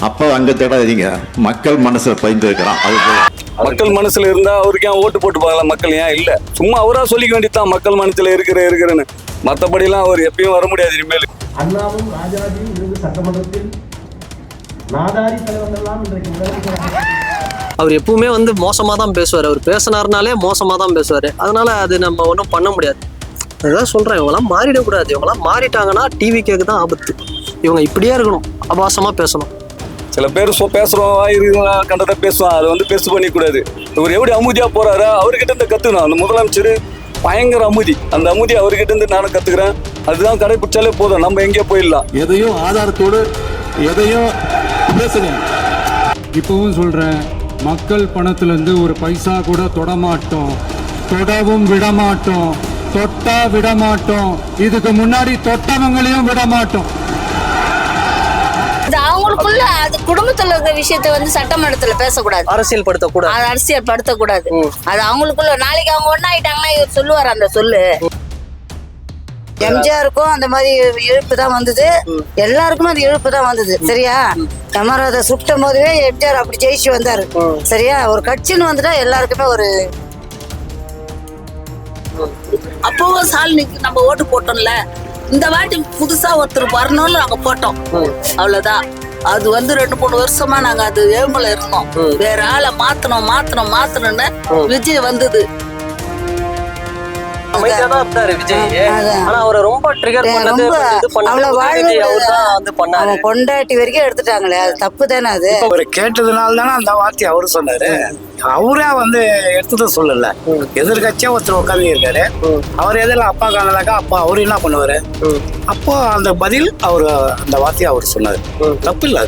அப்ப அங்க தேடாதீங்க, மக்கள் மனசுல பயந்து இருக்கிறான். அது மக்கள் மனசுல இருந்தா அவருக்கு ஏன் ஓட்டு போட்டு பார்க்கலாம்? மக்கள் ஏன் இல்ல? சும்மா அவரா சொல்லிக்க வேண்டியதுதான் மக்கள் மனசுல இருக்கிறேன்னு. மற்றபடிலாம் அவர் எப்பயும் வர முடியாது இனிமேல். அண்ணாவும் ராஜாஜியும் இருந்து சட்டமன்றத்தில் நாதாரி தலைவர்கள்லாம் இன்றைக்கு முதலமைச்சர். அவர் எப்பவுமே வந்து மோசமாக தான் பேசுவார். அவர் பேசினார்னாலே மோசமாக தான் பேசுவார். அதனால அது நம்ம ஒன்றும் பண்ண முடியாது. அதுதான் சொல்கிறேன், இவங்களாம் மாறிடக்கூடாது. இவங்களாம் மாறிட்டாங்கன்னா டிவிக்கு தான் ஆபத்து. இவங்க இப்படியே இருக்கணும், அபாசமாக பேசணும். சில பேர் பேசுறோம் கண்டதை பேசுவான், அதை வந்து பெருசு பண்ணிக்கூடாது. இவர் எப்படி அமுதியா போறாரா அவர்கிட்ட இருந்து கத்துக்கணும். அந்த முதலமைச்சர் பயங்கர அமுதி, அந்த அமுதி அவர்கிட்ட இருந்து நானும் கத்துக்கிறேன். அதுதான் கடைபிடிச்சாலே போதும், நம்ம எங்கேயோ போயிடலாம். எதையும் ஆதாரத்தோடு எதையும் பேசணும். இப்பவும் சொல்றேன், மக்கள் பணத்திலிருந்து ஒரு பைசா கூட தொடமாட்டோம், தொடவும் விடமாட்டோம், தொட்டா விடமாட்டோம். இதுக்கு முன்னாடி தொட்டவங்களையும் விடமாட்டோம். அது அவங்களுக்குள்ள, அது குடும்பத்துல இருக்கிற விஷயத்த வந்து சட்டமன்றத்துல பேசக்கூடாது, அரசியல் படுத்தக்கூடாது, அது அரசியல் படுத்தக்கூடாது. அது அவங்களுக்குள்ள நாளைக்கு அவங்க ஒன்னாயிட்டாங்கன்னா இவர் சொல்லுவார் அந்த சொல்லு. எம்ஜிஆருக்கும் அந்த மாதிரி இழப்பு தான் வந்தது, எல்லாருக்குமே அது இழப்பு தான் வந்தது. சரியா, கமராத சுட்டும் போதுவே எம்ஜிஆர் அப்படி ஜெயிச்சு வந்தாரு. சரியா, ஒரு கட்சின்னு வந்துட்டா எல்லாருக்குமே ஒரு அப்பவும் ஸ்டாலினுக்கு நம்ம ஓட்டு போட்டோம்ல. இந்த வாட்டி புதுசா ஒருத்தர் வரணும்னு நாங்க போட்டோம், அவ்வளவுதான். அது வந்து 2-3 வருஷமா நாங்க அது ஏழுமலை இருந்தோம். வேற ஆளை மாத்தணும்னு விஜய் வந்தது. அமைதியாதான் இருந்தாரு விஜய். ஆனா அவரை ரொம்ப ட்ரிகர் பண்ணது, அவன் பொண்டாட்டி வரைக்கும் எடுத்துட்டாங்களே, அது தப்பு தானே. அது அவரை கேட்டதுனால தானே அந்த வார்த்தையை அவரு சொன்னாரு. அவரே வந்து எடுத்துட்டு சொல்லல. எதிர்கட்சியா ஒருத்தர் உட்காந்து இருக்காரு, அவர் எதில் அப்பா காணலாக்கா, அப்பா அவரு என்ன பண்ணுவாரு? அப்போ அந்த பதில் அவரு அந்த வார்த்தையை அவர் சொன்னாரு, தப்பு இல்ல.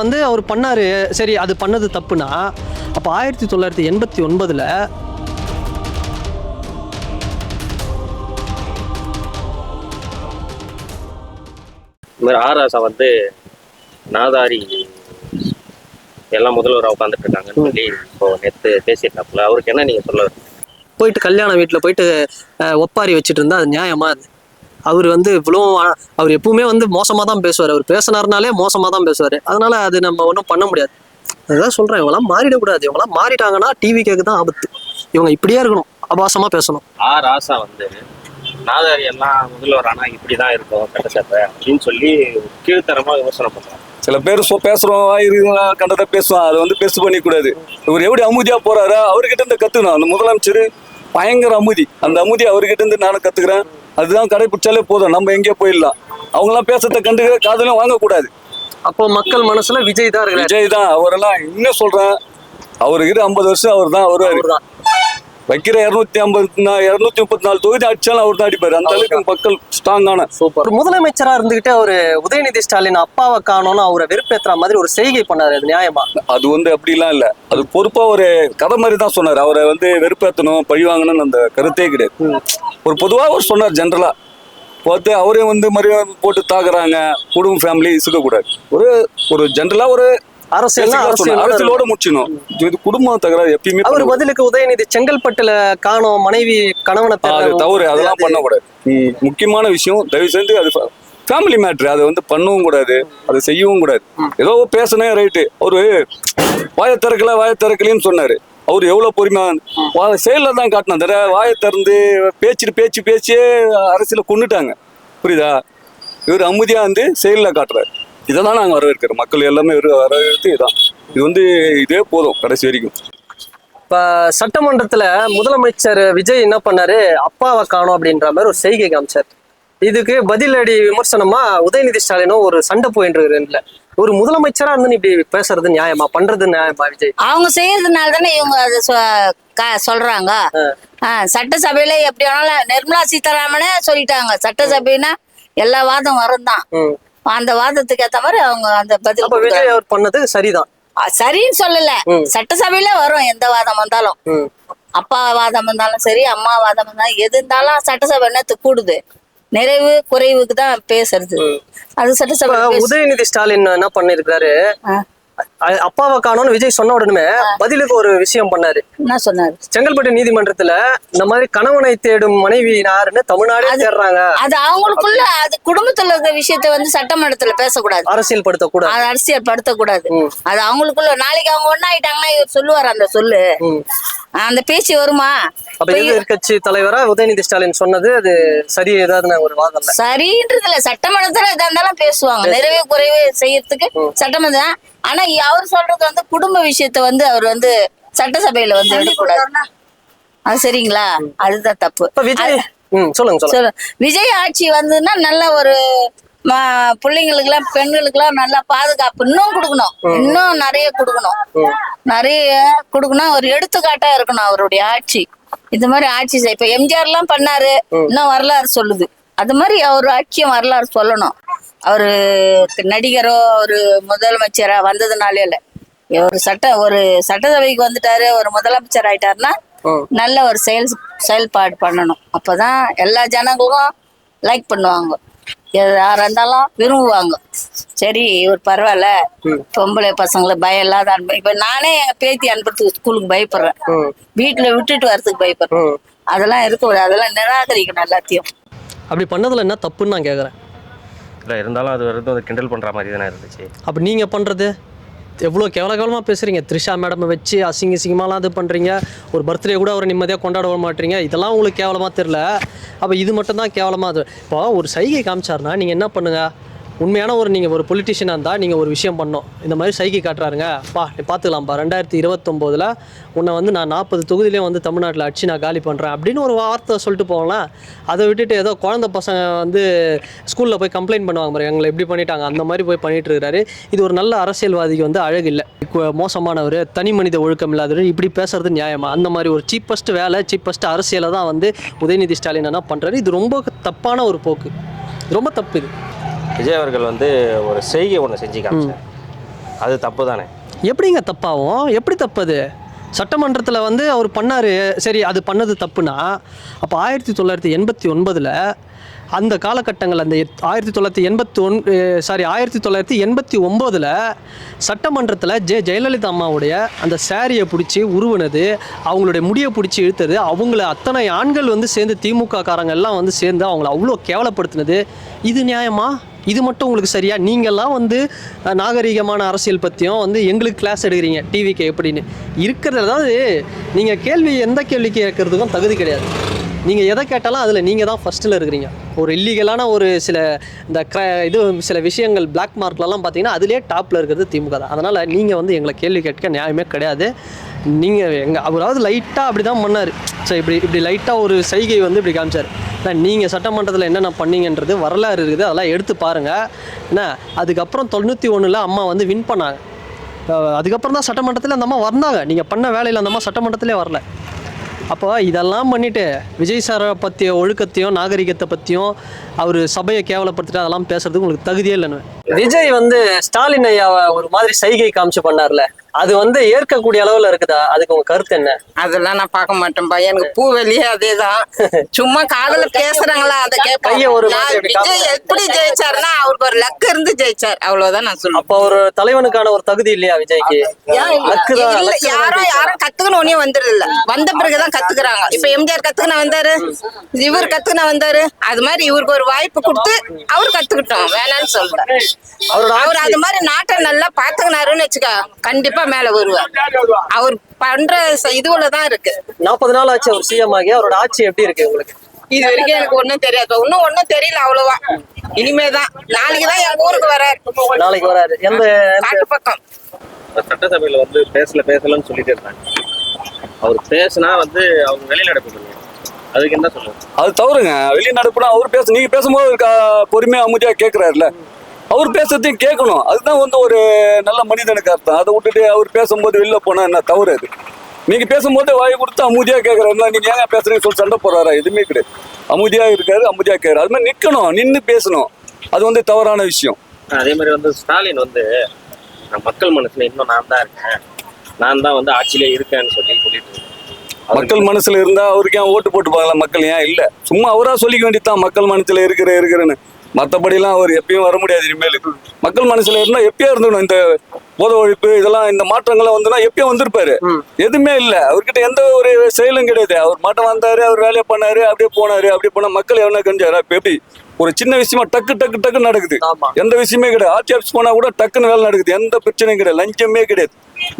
வந்து அவர் பண்ணாரு. சரி, அது பண்ணது தப்புனா அப்ப 1989 இந்த மாதிரி ஆராசா வந்து நாதாரி எல்லாம் முதல்வராக உட்காந்துட்டு இருக்காங்கன்னு சொல்லி இப்போ நேற்று பேசியிருக்காப்புல. அவருக்கு என்ன நீங்க சொல்ல? போயிட்டு கல்யாண வீட்டில் போயிட்டு ஒப்பாரி வச்சுட்டு இருந்தா அது நியாயமா? அது அவர் வந்து இவ்வளோ, அவர் எப்பவுமே வந்து மோசமாக தான் பேசுவார். அவர் பேசினார்னாலே மோசமாக தான் பேசுவார். அதனால அது நம்ம ஒன்றும் பண்ண முடியாது. அதுதான் சொல்கிறேன், இவங்களாம் மாறிடக்கூடாது. இவங்களாம் மாறிட்டாங்கன்னா டிவிக்கு தான் ஆபத்து. இவங்க இப்படியே இருக்கணும், அபாசமாக பேசணும். ஆராசா வந்து நாதாரி எல்லாம் முதல்வர் ஆனா இப்படிதான் இருக்கும் கட்டச்சட்டை அப்படின்னு சொல்லி கீழ்த்தரமா விமர்சனம் பண்றாங்க. சில பேர் பேசுறோம் கண்டதை பேசுவான், அதை வந்து பெருசு பண்ணிக்கூடாது. இவர் எப்படி அமுதியா போறாரா அவர்கிட்ட இருந்து கத்துக்கணும். அந்த முதலமைச்சர் பயங்கர அமுதி, அந்த அமுதி அவர்கிட்ட இருந்து நானும் கத்துக்கிறேன். அதுதான் கடைபிடிச்சாலே போதும், நம்ம எங்கேயோ போயிடலாம். அவங்களாம் பேசுறத கண்டு காதலும் வாங்கக்கூடாது. அப்போ மக்கள் மனசுல விஜய் தான் இருக்கு. விஜய் தான். அவரெல்லாம் இன்னும் சொல்றேன், அவருக்கு 50 வருஷம் அவர் தான் வருவாரு. வைக்கிற 234 தொகுதி அடிச்சாலும் அவர் தான் அடிப்பாரு. அந்த அளவுக்கு மக்கள் ஸ்ட்ராங்கான. சூப்பர். ஒரு முதலமைச்சரா இருந்துகிட்டு அவரு உதயநிதி ஸ்டாலின் அப்பாவை காணோம்னு அவரை வெறுப்பேற்றுற மாதிரி ஒரு செய்கை பண்ணாரு, அது நியாயமா? அது வந்து அப்படிலாம் இல்ல, அது பொறுப்பா ஒரு கதை மாதிரி தான் சொன்னார். அவரை வந்து வெறுப்பேற்றணும், பழி வாங்கணும்னு அந்த கருத்தே கிடையாது. ஒரு பொதுவா அவர் சொன்னார், ஜென்ரலா பார்த்து அவரே வந்து மரியாதை போட்டு தாக்குறாங்க, குடும்ப ஃபேமிலி இசுக்க கூடாது. ஒரு ஜென்ரலா ஒரு அரசியலோட முடிச்சணும். இது குடும்ப தகராறு எப்பயுமே. அவர் பதிலுக்கு உதயநிதி செங்கல்பட்டுல காணோம் மனைவி கணவனை தவறு, அதெல்லாம் பண்ணக்கூடாது. முக்கியமான விஷயம், தயவு செஞ்சு அது ஃபேமிலி மேட்ரு, அதை வந்து பண்ணவும் கூடாது, அதை செய்யவும் கூடாது. ஏதோ பேசணும் ரைட்டு, அவரு வாயை திறக்கலன்னு சொன்னாரு. அவரு எவ்வளவு பொறுமையா செயல தான் காட்டினார். வாயை திறந்து பேச்சு அரசியல கொண்டுட்டாங்க, புரியுதா? இவர் அமுதியா வந்து செயலில் காட்டுறாரு. இதான் நாங்கள் வரவேற்கிறோம். மக்கள் எல்லாமே வரவேற்று இதான். இது வந்து இதே போதும் கடைசி வரைக்கும். இப்ப சட்டமன்றத்துல முதலமைச்சர் விஜய் என்ன பண்ணாரு, அப்பாவை காணோம் அப்படின்ற மாதிரி ஒரு செய்கை காமிச்சார். இதுக்கு பதிலடி விமர்சனமா உதயநிதி ஸ்டாலினும் ஒரு சண்டை போயிட்டு இருக்கு. ஒரு முதலமைச்சரா இருந்து இப்படி பேசுறது நியாயமா, பண்றது நியாயமா? விஜய் அவங்க செய்யறதுனால தானே இவங்க அதை சொல்றாங்க. சட்டசபையில எப்படி வேணாலும் நிர்மலா சீதாராமனே சொல்லிட்டாங்க, சட்டசபைனா எல்லா வாதம் வரும் தான். அந்த வாதத்துக்கு ஏத்த மாதிரி அவங்க அந்த பதில். விஜய் அவர் பண்ணது சரிதான், சரின்னு சொல்லல. சட்டசபையில வரும் எந்த வாதம் வந்தாலும், அப்பா வாதம் வந்தாலும் சரி, அம்மா வாதம் வந்தாலும், எது இருந்தாலும் சட்டசபை நேத்து கூடுது. நிறைவு குறைவுக்கு தான் பேசுறது. அது சட்டசபை. உதயநிதி ஸ்டாலின் என்ன பண்ணிருக்காரு, அப்பாவை காணோம்னு விஜய் சொன்ன உடனே பதிலுக்கு ஒரு விஷயம் பண்ணாரு. என்ன சொன்னாரு? செங்கல்பட்டு நீதிமன்றத்துல இந்த மாதிரி கணவனை தேடும் மனைவி யாருன்னு தமிழ்நாடே தேடுறாங்க. அது அவங்களுக்குள்ள அது குடும்பத்துல இருக்க விஷயத்த வந்து சட்டமன்றத்துல பேசக்கூடாது, அரசியல் படுத்தக்கூடாது, அது அரசியல் படுத்தக்கூடாது. அது அவங்களுக்குள்ள நாளைக்கு அவங்க ஒண்ணாயிட்டாங்கன்னா இவர் சொல்லுவார் அந்த சொல்லு, அந்த பேச்சு வருமா? அப்ப எதிர்கட்சி தலைவரா உதயநிதி ஸ்டாலின் சொன்னது அது சரி ஏதாவது ஒரு வாதம் சரின்றதுல சட்டமன்றத்துல இதா இருந்தாலும் பேசுவாங்க, நிறைவே குறைவே செய்யறதுக்கு சட்டமன்றம். ஆனா அவர் சொல்றது வந்து குடும்ப விஷயத்த வந்து அவர் வந்து சட்டசபையில வந்து எடுக்கக்கூடாது. அது சரிங்களா? அதுதான் தப்பு. சொல்லுங்க. விஜய் ஆட்சி வந்துன்னா நல்ல ஒரு பிள்ளைங்களுக்கு எல்லாம் பெண்களுக்கு எல்லாம் நல்லா பாதுகாப்பு இன்னும் கொடுக்கணும், இன்னும் நிறைய கொடுக்கணும், ஒரு எடுத்துக்காட்டா இருக்கணும் அவருடைய ஆட்சி. இந்த மாதிரி ஆட்சி இப்ப எம்ஜிஆர் எல்லாம் பண்ணாரு, இன்னும் வரலாறு சொல்லுது. அது மாதிரி அவர் ஆட்சியும் வரலாறு சொல்லணும். அவரு நடிகரோ ஒரு முதலமைச்சரா வந்ததுனாலே இல்ல, ஒரு சட்டசபைக்கு வந்துட்டாரு, ஒரு முதலமைச்சர் ஆயிட்டாருன்னா நல்ல ஒரு செயல்பாடு பண்ணணும். அப்பதான் எல்லா ஜனங்களும் லைக் பண்ணுவாங்க, யாரா இருந்தாலும் விரும்புவாங்க. சரி இவர் பரவாயில்ல, பொம்பளை பசங்களை பயம் இல்லாத இப்ப நானே எங்க பேத்தி அனுப்புறதுக்கு ஸ்கூலுக்கு பயப்படுறேன், வீட்டுல விட்டுட்டு வர்றதுக்கு பயப்படுறேன். அதெல்லாம் இருக்கக்கூடாது, அதெல்லாம் நிராகரிக்கணும் எல்லாத்தையும். அப்படி பண்ணதுல என்ன தப்புன்னு நான் கேக்குறேன். இல்லை இருந்தாலும் அது வந்து கிண்டல் பண்ற மாதிரி தானே இருந்துச்சு. அப்ப நீங்க பண்றது எவ்வளோ கேவலமாக பேசுறீங்க. த்ரிஷா மேடம் வச்சு அசிங்கமாலாம் இது பண்ணுறீங்க. ஒரு பர்த்டே கூட அவரை நிம்மதியாக கொண்டாட மாட்டீங்க. இதெல்லாம் உங்களுக்கு கேவலமாக தெரில. அப்போ இது மட்டும் தான் கேவலமாக. அது இப்போ ஒரு சைகை காமிச்சாருன்னா நீங்கள் என்ன பண்ணுங்க? உண்மையான நீங்கள் ஒரு பொலிட்டிஷியனாக இருந்தால் நீங்கள் ஒரு விஷயம் பண்ணோம். இந்த மாதிரி சைகை காட்டுறாருங்க நீ பார்த்துக்கலாம்ப்பா, 2029 உன்னை வந்து நான் 40 தொகுதியிலே வந்து தமிழ்நாட்டில் அடிச்சு நான் காலி பண்ணுறேன் அப்படின்னு ஒரு வார்த்தை சொல்லிட்டு போகலாம். அதை விட்டுட்டு ஏதோ குழந்தை பசங்க வந்து ஸ்கூலில் போய் கம்ப்ளைண்ட் பண்ணுவாங்க பாரு, எங்களை எப்படி பண்ணிட்டாங்க, அந்த மாதிரி போய் பண்ணிட்டு இருக்கிறாரு. இது ஒரு நல்ல அரசியல்வாதிக்கு வந்து அழகு இல்லை. மோசமானவர், தனி மனித ஒழுக்கம் இல்லாதவர், இப்படி பேசுறது நியாயமா? அந்த மாதிரி ஒரு சீப்பஸ்ட் வேலை, சீப்பஸ்ட் அரசியலை தான் வந்து உதயநிதி ஸ்டாலின் என்ன பண்ணுறாரு. இது ரொம்ப தப்பான ஒரு போக்கு, ரொம்ப தப்பு. இது விஜய் அவர்கள் வந்து ஒரு செய்கை ஒன்று செஞ்சு காமிச்சார், அது தப்பு தானே? எப்படிங்க தப்பாகும்? எப்படி தப்பு? சட்டமன்றத்தில் வந்து அவர் பண்ணார், சரி அது பண்ணது தப்புனா அப்போ 1989 அந்த காலகட்டங்கள், அந்த 1989 சட்டமன்றத்தில் ஜெயலலிதா அம்மாவுடைய அந்த சாரியை பிடிச்சி உருவினது, அவங்களுடைய முடியை பிடிச்சி இழுத்தது, அவங்கள அத்தனை ஆண்கள் வந்து சேர்ந்து திமுக காரங்க எல்லாம் வந்து சேர்ந்து அவங்கள அவ்வளோ கேவலப்படுத்தினது, இது நியாயமா? இது மட்டும் உங்களுக்கு சரியா? நீங்கள்லாம் வந்து நாகரிகமான அரசியல் பற்றியும் வந்து எங்களுக்கு கிளாஸ் எடுக்கிறீங்க டிவிக்கு எப்படின்னு இருக்கிறது. அதாவது நீங்கள் எந்த கேள்வி கேட்கறதுக்கும் தகுதி கிடையாது. நீங்கள் எதை கேட்டாலும் அதில் நீங்கள் தான் ஃபஸ்ட்டில் இருக்கிறீங்க. ஒரு இல்லீகலான ஒரு சில சில விஷயங்கள் பிளாக் மார்க்லலாம் பார்த்தீங்கன்னா அதிலே டாப்பில் இருக்கிறது திமுக தான். அதனால் நீங்கள் வந்து எங்களை கேள்வி கேட்க நியாயமே கிடையாது. நீங்கள் அவராவது லைட்டாக அப்படி தான் பண்ணார். ஸோ இப்படி லைட்டாக ஒரு சைகை வந்து இப்படி காமிச்சார். நீங்கள் சட்டமன்றத்தில் என்னென்ன பண்ணீங்கன்றது வரலாறு இருக்குது, அதெல்லாம் எடுத்து பாருங்கள். என்ன அதுக்கப்புறம் 91 அம்மா வந்து வின் பண்ணாங்க. அதுக்கப்புறம் தான் சட்டமன்றத்தில் அந்த அம்மா வந்தாங்க. நீங்கள் பண்ண வேலையில் அந்த அம்மா சட்டமன்றத்திலே வரல. அப்போ இதெல்லாம் பண்ணிவிட்டு விஜய் சாரை பற்றிய ஒழுக்கத்தையும் நாகரிகத்தை பற்றியும் அவர் சபையை கேவலப்படுத்திட்டு அதெல்லாம் பேசுறதுக்கு உங்களுக்கு தகுதியே இல்லைன்னு. விஜய் வந்து ஸ்டாலின் ஐயாவை ஒரு மாதிரி சைகை காமிச்சு பண்ணார்ல, அது வந்து ஏற்கக்கூடிய அளவில் இருக்குதா? அதுக்கு உங்க கருத்து என்ன? அதெல்லாம் நான் பார்க்க மாட்டேன்பா, எனக்கு பூவெளியே அதேதான். சும்மா காதல பேசுறாங்களா அதை கேட்பேன். விஜய் எப்படி ஜெயிச்சாருன்னா அவருக்கு ஒரு லக்கு இருந்து ஜெயிச்சார், அவ்வளவுதான் நான் சொல்லுவேன். அப்போ ஒரு தலைவனுக்கான ஒரு தகுதி இல்லையா விஜய்க்கு? யாரும் கத்துக்கணும்னே வந்துடுது இல்ல, வந்த பிறகுதான் கத்துக்கிறாங்க. இப்ப எம்ஜிஆர் கத்துக்கின வந்தாரு, இவர் கத்துக்கின வந்தாரு, அது மாதிரி இவருக்கு ஒரு வாய்ப்பு கொடுத்து அவர் கத்துக்கிட்டோம், வேணான்னு சொல்றேன். அவர் அது மாதிரி நாட்டை நல்லா பாத்துக்கினாருன்னு வச்சுக்க, கண்டிப்பா மேல வருவார். அவர் பண்ற இதுலதான் இருக்கு. 40 நாள் ஆச்சு அவர் சிஎம் ஆகி. அவரோட ஆட்சி எப்படி இருக்கு உங்களுக்கு? இது வரைக்கும் எனக்கு ஒண்ணும் தெரியாது, இன்னும் ஒண்ணும் தெரியல அவ்வளவா. இனிமேதான், நாளைக்குதான் எங்க ஊருக்கு வராரு. நாளைக்கு வராரு. எந்த காட்டு பக்கம் சட்டசபையில வந்து பேசலன்னு சொல்லிட்டு இருந்தாங்க. அவர் பேசினா வந்து அவங்க வெளிநடப்பு பண்ணுவாங்க, அதுக்கு என்ன சொல்லுவாங்க? அது தவறுங்க. வெளிநடப்புனா அவர் நீங்க பேசும்போது பொறுமையா அமைதியா கேட்கிறாருல, அவர் பேசுறதையும் கேட்கணும். அதுதான் வந்து ஒரு நல்ல மனிதனுக்கு அர்த்தம். அதை விட்டுட்டு அவர் பேசும்போது வெளில போனா என்ன தவறு? அது நீங்க பேசும்போது வாய் கொடுத்து அமைதியா கேட்கறாருல, நீங்க ஏங்க பேசுறீங்கன்னு சொல்லி சண்டை போடுறாரா? எதுவுமே கிடையாது. அமைதியா இருக்காரு, அமைதியா கேட்கறாரு. அது மாதிரி நிக்கணும், நின்று பேசணும். அது வந்து தவறான விஷயம். அதே மாதிரி வந்து ஸ்டாலின் வந்து மக்கள் மனசுல இன்னும் நான் தான் இருக்கேன், நான் தான் வந்து ஆட்சியிலே இருக்கேன்னு சொல்லிட்டு மக்கள் மனசுல இருந்தா அவருக்கு ஏன் ஓட்டு போட்டு போகல? மக்கள் ஏன் இல்ல? சும்மா அவரா சொல்லிக்க வேண்டியதான் மக்கள் மனசுல இருக்கிறேன்னு. மற்றபடிலாம் அவர் எப்பயும் வர முடியாது. இனிமேல் மக்கள் மனசுல இருந்தா எப்பயும் இருந்துக்கணும். இந்த போதை ஒழிப்பு இதெல்லாம் இந்த மாற்றங்கள்லாம் வந்துன்னா எப்பயும் வந்திருப்பாரு. எதுவுமே இல்ல அவர்கிட்ட, எந்த ஒரு செயலும் கிடையாது. அவர் மாட்டம் வந்தாரு, அவர் வேலையை பண்ணாரு, அப்படியே போனா மக்கள் எவனா கஞ்சாரு. இப்ப எப்படி ஒரு சின்ன விஷயமா டக்கு நடக்குது, எந்த விஷயமே கிடையாது. ஆர்டி ஆஃபீஸ் போனா கூட டக்குன்னு வேலை நடக்குது, எந்த பிரச்சனையும் கிடையாது, லஞ்சமே கிடையாது.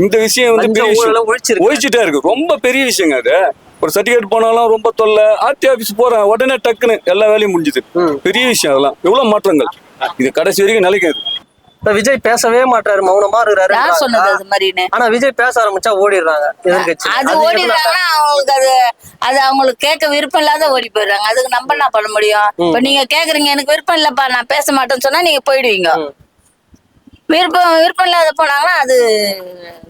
இந்த விஷயம் வந்து பெரிய விஷயம் ஒழிச்சுட்டே இருக்கு, ரொம்ப பெரிய விஷயங்க அது. ஒரு சர்டிபிகேட் போனாலும் ரொம்ப தொல்லை. ஆர்டி ஆஃபீஸ் போறேன் உடனே டக்குன்னு எல்லா வேலையும் முடிஞ்சுது. பெரிய விஷயம் அதெல்லாம். எவ்வளவு மாற்றங்கள், இது கடைசி வரைக்கும் நிலைக்காது. இப்ப விஜய் பேசவே மாட்டாரு, மௌனமா இருக்கிறாரு. யார் சொன்னது அது மாதிரின்னு? ஆனா விஜய் பேச ஆரம்பிச்சா ஓடிடுறாங்க எதிர்கட்சி. அது ஓடிடுறாங்கன்னா அவங்களுக்கு அது அவங்களுக்கு கேட்க விருப்பம் இல்லாத ஓடி போயிடுறாங்க. அதுக்கு நம்ம என்ன பண்ண முடியும்? இப்ப நீங்க கேக்குறீங்க எனக்கு விருப்பம் இல்லப்பா நான் பேச மாட்டேன்னு சொன்னா நீங்க போயிடுவீங்க. விருப்பம் இல்லாத போனாங்கன்னா அது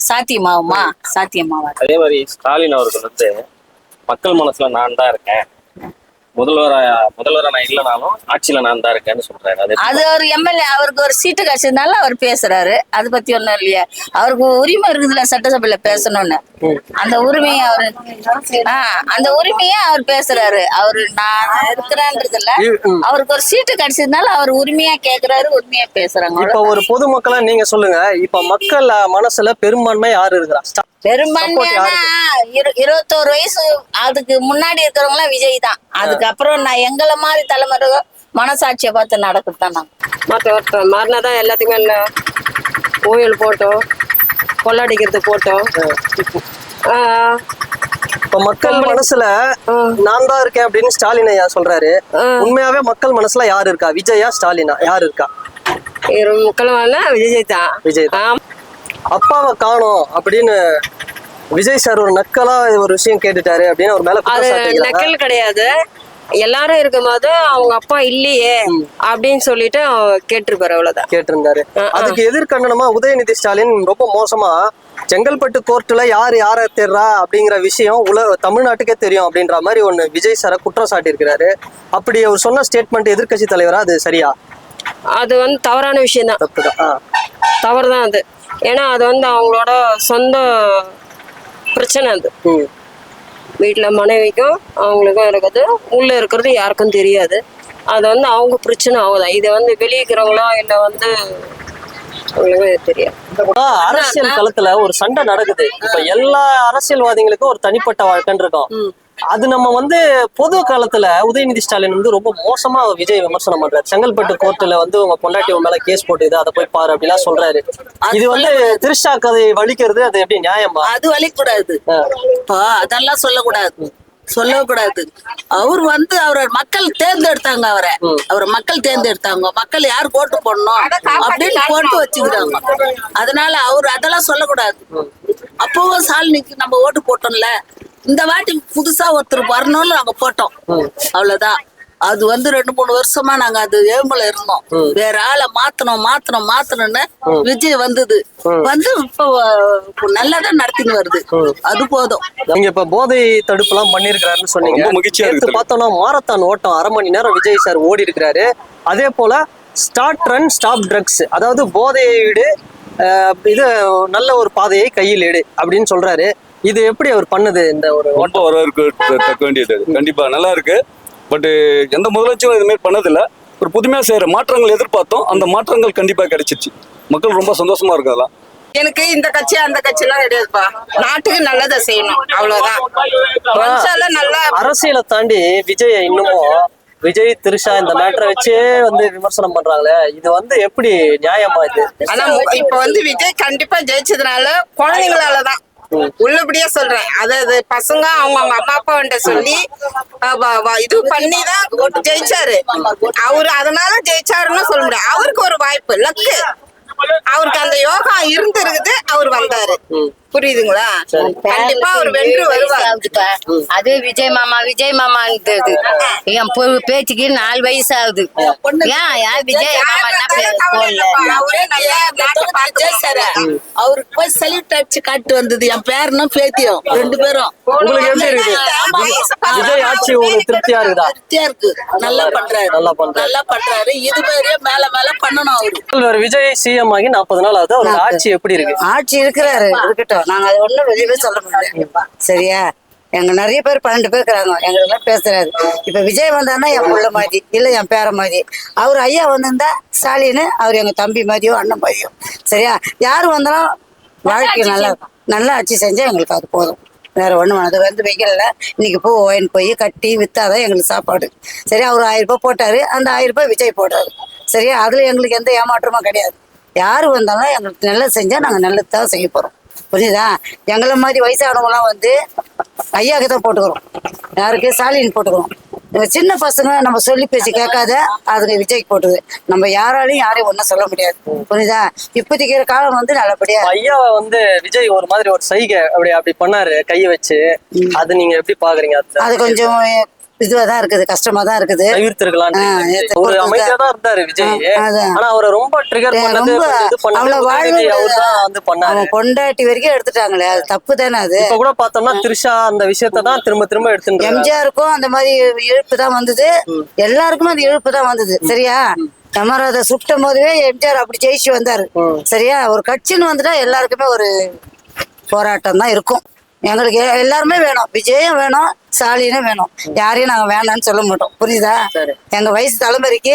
சாத்தியமாகுமா? சாத்தியமாவாது. அதே மாதிரி ஸ்டாலின் அவர்கள் வந்து மக்கள் மனசுல நான் தான் இருக்கேன், முதல்வரா நான் இல்லைனாலும் ஆட்சியில நான் தான் இருக்கேன்னு சொல்றாரு. அது ஒரு எம்எல்ஏ, அவருக்கு ஒரு சீட்டு கிடைச்சதுனால அவர் பேசுறாரு. அதை பத்தி ஒண்ணும் இல்லையா? அவருக்கு உரிமை இருக்குதுல்ல சட்டசபையில பேசணும்னு. அந்த உரிமையை அவர் பேசுறாரு. அவரு நான் இருக்கிறேன்றதுல அவருக்கு ஒரு சீட்டு கிடைச்சதுனால அவர் உரிமையா கேக்குறாரு, உரிமையா பேசுறாங்க. இப்ப ஒரு பொதுமக்களா நீங்க சொல்லுங்க, இப்ப மக்கள் மனசுல பெரும்பான்மை யாரு இருக்கிறா? பெரும்பான்மையான 21 வயசு அதுக்கு முன்னாடி இருக்கிறவங்க விஜய் தான். அதுக்கப்புறம் நான் எங்களை மாதிரி தலைமுறை மனசாட்சியை பார்த்து நடக்குதான். மற்ற மாறினாதான் எல்லாத்துக்குமே இல்லை. கோயில் போட்டோம், கொள்ளடிக்கிறது போட்டோம். இப்ப மக்கள் மனசுல நான் தான் இருக்கேன் அப்படின்னு ஸ்டாலின் ஐயா சொல்றாரு. உண்மையாவே மக்கள் மனசுல யாரு இருக்கா? விஜயா ஸ்டாலினா யாரு இருக்கா? மக்கள் விஜய் தான். விஜய் தான். அப்பாவை காணோம் அப்படின்னு விஜய் சார் ஒரு நக்கலா ஒரு விஷயம் கேட்டுட்டாரு அப்படின்னு அவர் மேல நக்கல் கிடையாது. எல்லாரும் இருக்கும்போது அவங்க அப்பா இல்லையே அப்படின்னு சொல்லிட்டு கேட்டிருப்பாரு, அவ்வளவுதான் கேட்டிருந்தாரு. அதுக்கு எதிர்கண்டனமா உதயநிதி ஸ்டாலின் ரொம்ப மோசமா செங்கல்பட்டு கோர்ட்டுல யாரை தேடுறா அப்படிங்கிற விஷயம் தமிழ்நாட்டுக்கே தெரியும் அப்படின்ற மாதிரி ஒண்ணு விஜய் சாரை குற்றம் சாட்டி இருக்கிறாரு. அப்படி அவர் சொன்ன ஸ்டேட்மெண்ட் எதிர்கட்சி தலைவரா அது சரியா? அது வந்து தவறான விஷயம் தான், தவறுதான் அது. ஏன்னா அது வந்து அவங்களோட சொந்த பிரச்சனை. அது வீட்டுல மனைவிக்கும் அவங்களுக்கும் இருக்குது, உள்ள இருக்கிறது யாருக்கும் தெரியாது. அது வந்து அவங்க பிரச்சனை ஆகுதான். இதை வந்து வெளியேக்கிறவங்களோ இல்லை வந்து தெரியாது. அரசியல் களத்துல ஒரு சண்டை நடக்குது. இப்ப எல்லா அரசியல்வாதிகளுக்கும் ஒரு தனிப்பட்ட வாழ்க்கைன்னு இருக்கும். அது நம்ம வந்து பொது காலத்துல உதயநிதி ஸ்டாலின் வந்து ரொம்ப மோசமா விஜய் விமர்சனம் பண்றாரு. செங்கல்பட்டு கோர்ட்டுல வந்து உங்க பொண்டாட்டி மேல கேஸ் போட்டுது, அதை போய் பாரு அப்படிலாம் சொல்றாரு. இது வந்து திருஷா கதை வலிக்கிறது, அது எப்படி நியாயமா? அது வலிக்கூடாது, அதெல்லாம் சொல்லக்கூடாது. அவர் வந்து அவரை மக்கள் தேர்ந்தெடுத்தாங்க, அவரை மக்கள் தேர்ந்தெடுத்தாங்க. மக்கள் யார் ஓட்டு போடணும் அப்படின்னு போட்டு வச்சுக்கிறாங்க. அதனால அவர் அதெல்லாம் சொல்லக்கூடாது. அப்பவும் சாலினிக்கு நம்ம ஓட்டு போட்டோம்ல, இந்த வாட்டி புதுசா ஒருத்தர் வரணும்னு நாங்க போட்டோம், அவ்வளவுதான். அது வந்து 2-3 வருஷமா நாங்க அது ஏழுமலை இருந்தோம். வேற ஆளை மாத்தணும்னு விஜய் வந்து இப்ப நல்லாதான் நடத்தின்னு வருது. அது போதும். நீங்க இப்ப போதை தடுப்பு எல்லாம் பண்ணிருக்கிறாருன்னு சொன்னீங்க. பார்த்தோம்னா மாரத்தான் ஓட்டம் 1/2 மணி நேரம் விஜய் சார் ஓடி இருக்கிறாரு. அதே போல ஸ்டார்ட் ரன் ஸ்டாப் ட்ரக்ஸ், அதாவது போதையை விடு, இது நல்ல ஒரு பாதையை கையில் எடு அப்படின்னு சொல்றாரு. இது எப்படி அவர் பண்ணது? இந்த ஒரு ரொம்ப வரவேற்கு தக்க வேண்டியது, கண்டிப்பா நல்லா இருக்கு. பட் எந்த முதலமைச்சரும் இது மாதிரி பண்ணதில்லை. ஒரு புதுமையா செய்யற மாற்றங்கள் எதிர்பார்த்தோம், அந்த மாற்றங்கள் கண்டிப்பா கிடைச்சிச்சு. மக்கள் ரொம்ப சந்தோஷமா இருக்கு. அதெல்லாம் எனக்கு இந்த கட்சி அந்த கட்சி எல்லாம் கிடையாதுப்பா. நாட்டுக்கு நல்லதை செய்யணும், அவ்வளவுதான். நல்லா அரசியலை தாண்டி விஜய் இன்னமும் விஜய் திருஷா இந்த மேட்டரை வச்சே வந்து விமர்சனம் பண்றாங்களே, இது வந்து எப்படி நியாயமா? இது ஆனா இப்ப வந்து விஜய் கண்டிப்பா ஜெயிச்சதுனால குழந்தைங்களாலதான் உள்ளபடியா சொல்றேன். அதாவது பசங்க அவங்க அம்மா அப்பா கிட்ட சொல்லி இது பண்ணிதான் ஜெயிச்சாரு அவரு. அதனால ஜெயிச்சாருன்னு சொல்ல முடியாது. அவருக்கு ஒரு வாய்ப்பு, லக்கு, அவருக்கு அந்த யோகா இருக்குது, அவர் வந்தாரு. புரியுதுங்களா? கண்டிப்பா அவர் வென்று வருவார். அது விஜய் மாமா என் பேச்சுக்கு 4 வயசு ஆகுது. ஏன் விஜய் அவருக்கு போய் சல்யூட் அடிச்சு காட்டு வந்தது என் பேரனும் பேத்தியும் 2 பேரும். உங்களுக்கு எப்படி இருக்கு? விஜய் ஆட்சி உங்களுக்கு திருப்தியா இருக்குதா? திருப்தியா இருக்கு. நல்லா பண்றாரு. இது மாதிரியே மேல பண்ணணும் அவரு. விஜய் சிஎம் ஆகி 40 நாள் ஆகுது. அவருக்கு ஆட்சி எப்படி இருக்கு? ஆட்சி இருக்கிறாரு, இருக்கட்டும். நாங்க அது ஒண்ணும் வெளியவே சொல்ல முடியாது. சரியா? எங்க நிறைய பேர் 12 பேர் இருக்கிறாங்க, எங்களுக்கெல்லாம் பேசுறாரு. இப்ப விஜய் வந்தாருன்னா என் புள்ள மாதிரி இல்ல என் பேர மாதிரி. அவர் ஐயா வந்திருந்தா ஸ்டாலின் அவர் எங்க தம்பி மாதிரியோ அண்ணன் மாதிரியோ. சரியா, யாரு வந்தாலும் வாழ்க்கை நல்லா ஆட்சி செஞ்சா எங்களுக்கு அது போதும். வேற ஒண்ணு வேணும். அது வந்து வெயில்ல இன்னைக்கு பூ வாங்கிட்டு போய் கட்டி வித்தாதான் எங்களுக்கு சாப்பாடு. சரியா, அவர் 1000 ரூபாய் போட்டாரு, அந்த 1000 ரூபாய் விஜய் போட்டாரு. சரியா, அதுல எங்களுக்கு எந்த ஏமாற்றமும் கிடையாது. யாரு வந்தாலும் எங்களுக்கு நல்லது செஞ்சா நாங்க நல்லதுதான் செய்ய போறோம். புரியுதா? எங்களை மாதிரி வயசானவங்கலாம் வந்து ஐயாவுக்கு தான் போட்டுக்கிறோம், யாருக்கு ஸ்டாலின் போட்டுக்கிறோம். சின்ன பசங்க நம்ம சொல்லி பேச்சு கேட்காத அதுக்கு விஜய்க்கு போட்டுது. நம்ம யாராலையும் யாரையும் ஒன்றும் சொல்ல முடியாது. புரியுதா? இப்போதைக்கு காலம் வந்து நல்லபடியா. ஐயாவை வந்து விஜய் ஒரு மாதிரி ஒரு சைகை அப்படி பண்ணாரு கையை வச்சு, அது நீங்க எப்படி பாக்குறீங்க? அது கொஞ்சம் இதுவா தான் இருக்குது, கஷ்டமா தான் இருக்குது. தவிர்த்திருக்கலாம். ஒரு அமைதியா தான் இருந்தாரு விஜய், ஆனா அவரை ரொம்ப ட்ரிகர் பண்ணது அவன் பொண்டாட்டி வரைக்கும் எடுத்துட்டாங்களே, அது தப்பு தானே. அது இப்ப கூட பார்த்தோம்னா த்ரிஷா அந்த விஷயத்தை தான் திரும்ப எடுத்து எம்ஜிஆருக்கும் அந்த மாதிரி இழப்பு தான் வந்தது, எல்லாருக்குமே அந்த இழப்பு தான் வந்தது. சரியா, கமராத சுட்டும் போதுவே எம்ஜிஆர் அப்படி ஜெயிச்சு வந்தாரு. சரியா, ஒரு கட்சின்னு வந்துட்டா எல்லாருக்குமே ஒரு போராட்டம் தான் இருக்கும். எங்களுக்கு எல்லாருமே வேணும், விஜயும் வேணும், ஸ்டாலினும் வேணும். யாரையும் நாங்க வேணாம்னு சொல்ல மாட்டோம். புரியுதா? எங்க வயசு தலைமுறைக்கு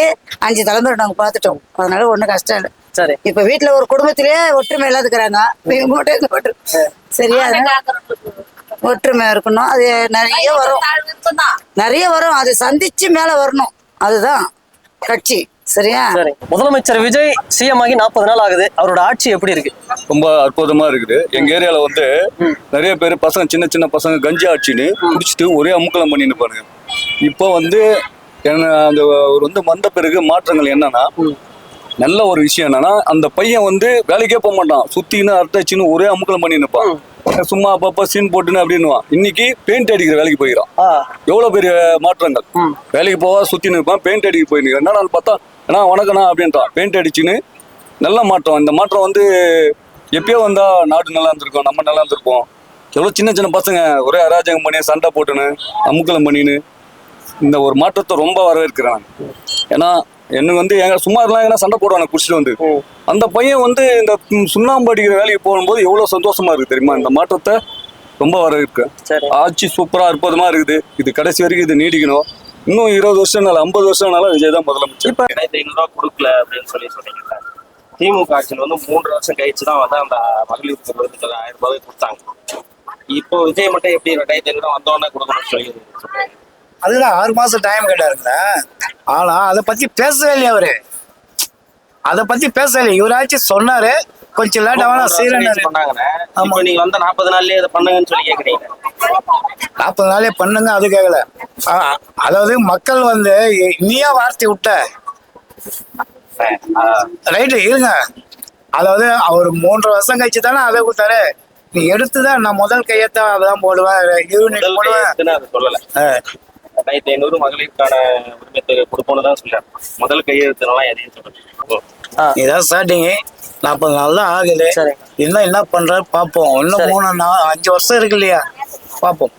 5 தலைமுறை நாங்க பாத்துட்டோம், அதனால ஒண்ணும் கஷ்டம் இல்லை. இப்ப வீட்டுல ஒரு குடும்பத்திலேயே ஒற்றுமை இல்லாத இருக்கிறாங்க. சரியா, ஒற்றுமை இருக்கணும். அது நிறைய வரும், அதை சந்திச்சு மேல வரணும், அதுதான் கட்சி. சரியா, முதலமைச்சர் விஜய் சிஎம் ஆகி 40 நாள் ஆகுது, அவரோட ஆட்சி எப்படி இருக்கு? ரொம்ப அற்புதமா இருக்குது. எங்க ஏரியால வந்து நிறைய பேர் பசங்க, சின்ன பசங்க கஞ்சி ஆட்சின்னு குடிச்சிட்டு ஒரே அமுக்கலம் பண்ணின்னு பாருங்க. இப்போ வந்து அந்த ஒரு வந்து வந்த பிறகு மாற்றங்கள் என்னன்னா, நல்ல ஒரு விஷயம் என்னன்னா, அந்த பையன் வந்து வேலைக்கே போக மாட்டான், சுத்தின்னு அர்த்தாச்சின்னு ஒரே அமுக்கலம் பண்ணி நிற்பான். சும்மா அப்பப்ப சீன் போட்டுன்னு அப்படின்னுவான். இன்னைக்கு பெயிண்ட் அடிக்கிற வேலைக்கு போயிடான். எவ்வளவு பெரிய மாற்றங்கள். வேலைக்கு போவா சுத்தி நிற்பான், பெயிண்ட் அடிக்க போயிருக்கேன். என்ன நாள் பார்த்தா ஏன்னா வணக்கண்ணா அப்படின்ட்டான், பெயிண்ட் அடிச்சுன்னு. நல்ல மாற்றம். இந்த மாற்றம் வந்து எப்பயோ வந்தா நாடு நல்லா இருந்திருக்கும், நம்ம நல்லா இருந்திருப்போம். எவ்வளோ சின்ன பசங்க ஒரே அராஜகம் பண்ணி சண்டை போட்டுன்னு அமுக்கலம் பண்ணின்னு இந்த ஒரு மாற்றத்தை ரொம்ப வரவேற்கிறேன். ஏன்னா எனக்கு வந்து சும்மா இருக்கலாம், ஏன்னா சண்டை போடுவாங்க குடிச்சிட்டு வந்து. அந்த பையன் வந்து இந்த சுண்ணாம்பு அடிக்கிற வேலைக்கு போகும்போது எவ்வளோ சந்தோஷமா இருக்கு தெரியுமா? இந்த மாற்றத்தை ரொம்ப வரவேற்கிறேன். ஆட்சி சூப்பரா அற்புதமா இருக்குது. இது கடைசி வரைக்கும் இது நீடிக்கணும். இன்னும் 20 வருஷம்னால 50 வருஷம்னால விஜய் தான் முதலமைச்சர். இப்ப 2500 ரூபா கொடுக்கல அப்படின்னு சொன்னீங்க. திமுக ஆட்சியில் வந்து 3 வருஷம் கழிச்சு தான் வந்து அந்த மகளிர் விருதுகள் 1000 ரூபாய் கொடுத்தாங்க. இப்போ விஜய் மட்டும் எப்படி 2500 ரூபா வந்தோடனே கொடுக்கணும்னு சொல்லி அதுதான் 6 மாசம் டைம் கேட்டாருங்க. ஆனா அதை பத்தி பேசவே இல்லையா அவரு, அதை பத்தி பேசவே இல்லை. இவராச்சும் சொன்னாரு, கொஞ்சம் லேட் ஆகலாம் பண்ணாங்க. இப்போ நீங்க வந்து 40 நாள்லயே அதை பண்ணுங்கன்னு சொல்லி கேக்குறீங்க. 40 நாளே பண்ணுங்க, அது கேட்கல. அதாவது மக்கள் வந்து நீயா வார்த்தை விட்ட ரைட்டு இருங்க. அதாவது அவர் 3 வருஷம் கழிச்சு தானே அதை கொடுத்தாரு. நீ எடுத்துதான் நான் முதல் கையெழுத்த அதான் போடுவேன், யூனிட் போடுவேன். சொல்லல 2500 மகளிருக்கான உரிமை கொடுப்போம்னு தான் சொல்றாரு. முதல் கையெழுத்துலாம் எதையும் சொல்லல. இதான் ஸ்டார்டிங். 40 நாள் தான் ஆகுது. இன்னும் என்ன பண்றாரு பாப்போம். இன்னும் 3-5 வருஷம் இருக்கு இல்லையா, பாப்போம்.